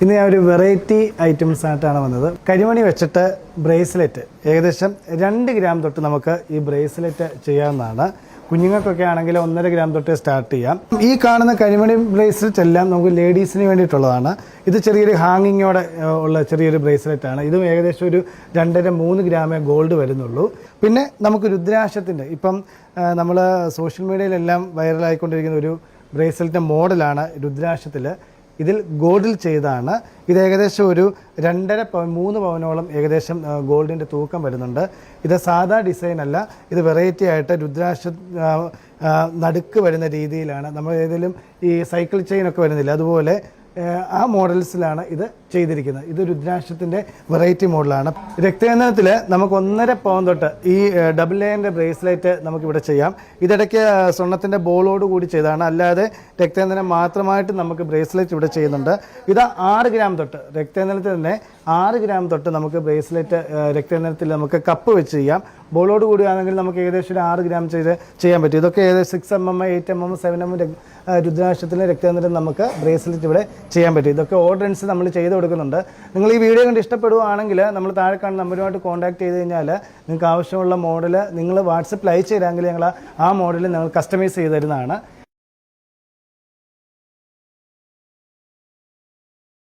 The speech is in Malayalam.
ഇന്ന് ഞാൻ ഒരു വെറൈറ്റി ഐറ്റംസ് ആയിട്ടാണ് വന്നത്. കരിമണി വെച്ചിട്ട് ബ്രേസ്ലെറ്റ് ഏകദേശം 2 ഗ്രാം തൊട്ട് നമുക്ക് ഈ ബ്രേസ്ലെറ്റ് ചെയ്യാവുന്നതാണ്. കുഞ്ഞുങ്ങൾക്കൊക്കെ ആണെങ്കിൽ 1.5 ഗ്രാം തൊട്ട് സ്റ്റാർട്ട് ചെയ്യാം. ഈ കാണുന്ന കരിമണി ബ്രേസ്ലെറ്റ് എല്ലാം നമുക്ക് ലേഡീസിന് വേണ്ടിയിട്ടുള്ളതാണ്. ഇത് ചെറിയൊരു ഹാങ്ങിങ്ങോടെ ഉള്ള ചെറിയൊരു ബ്രേസ്ലെറ്റ് ആണ്. ഇതും ഏകദേശം ഒരു 2.5-3 ഗ്രാമേ ഗോൾഡ് വരുന്നുള്ളൂ. പിന്നെ നമുക്ക് രുദ്രാക്ഷത്തിൻ്റെ ഇപ്പം നമ്മൾ സോഷ്യൽ മീഡിയയിലെല്ലാം വൈറലായിക്കൊണ്ടിരിക്കുന്ന ഒരു ബ്രേസ്ലെറ്റിൻ്റെ മോഡലാണ് രുദ്രാക്ഷത്തിൽ. ഇതിൽ ഗോൾഡിൽ ചെയ്താണ്. ഇത് ഏകദേശം ഒരു 2.5-3 പവനോളം ഏകദേശം ഗോൾഡിൻ്റെ തൂക്കം വരുന്നുണ്ട്. ഇത് സാധാ ഡിസൈൻ അല്ല, ഇത് വെറൈറ്റി ആയിട്ട് രുദ്രാക്ഷ നടുക്ക് വരുന്ന രീതിയിലാണ്. നമ്മൾ ഏതെങ്കിലും ഈ സൈക്കിൾ ചെയിനൊക്കെ വരുന്നില്ല, അതുപോലെ ആ മോഡൽസിലാണ് ഇത് ചെയ്തിരിക്കുന്നത്. ഇത് രുദ്രാക്ഷത്തിൻ്റെ വെറൈറ്റി മോഡലാണ്. രക്തചന്ദനത്തിൽ നമുക്ക് 1.5 പവൻ തൊട്ട് ഈ ഡബിൾ ലെയറിൻ്റെ ബ്രേസ്ലെറ്റ് നമുക്കിവിടെ ചെയ്യാം. ഇതിടയ്ക്ക് സ്വർണ്ണത്തിൻ്റെ ബോളോട് കൂടി ചെയ്തതാണ്, അല്ലാതെ രക്തചന്ദനം മാത്രമായിട്ട് നമുക്ക് ബ്രേസ്ലെറ്റ് ഇവിടെ ചെയ്യുന്നുണ്ട്. ഇത് 6 ഗ്രാം തൊട്ട് രക്തചന്ദനത്തിൽ തന്നെ 6 ഗ്രാം തൊട്ട് നമുക്ക് ബ്രേസ്ലെറ്റ് രക്തചന്ദനത്തിൽ നമുക്ക് കപ്പ് വെച്ച് ചെയ്യാം. ബോളോട് കൂടിയാണെങ്കിൽ നമുക്ക് ഏകദേശം ഒരു 6 ഗ്രാം ചെയ്യാൻ പറ്റും. ഇതൊക്കെ ഏകദേശം 6 mm, 8 mm, 7 mm രുദ്രാക്ഷത്തിലെ രക്തചന്ദനം നമുക്ക് ബ്രേസ്ലെറ്റ് ഇവിടെ ചെയ്യാൻ പറ്റും. ഇതൊക്കെ ഓർഡറൻസ് നമ്മൾ ചെയ്ത് കൊടുക്കുന്നുണ്ട്. നിങ്ങൾ ഈ വീഡിയോ കണ്ട് ഇഷ്ടപ്പെടുകയാണെങ്കിൽ നമ്മൾ താഴെ കാണുന്ന നമ്പറുമായിട്ട് കോൺടാക്ട് ചെയ്ത് കഴിഞ്ഞാൽ നിങ്ങൾക്ക് ആവശ്യമുള്ള മോഡൽ നിങ്ങൾ വാട്സപ്പിൽ അയച്ചു തരാമെങ്കിൽ ഞങ്ങൾ ആ മോഡൽ നിങ്ങൾ കസ്റ്റമൈസ് ചെയ്ത് തരുന്നതാണ്.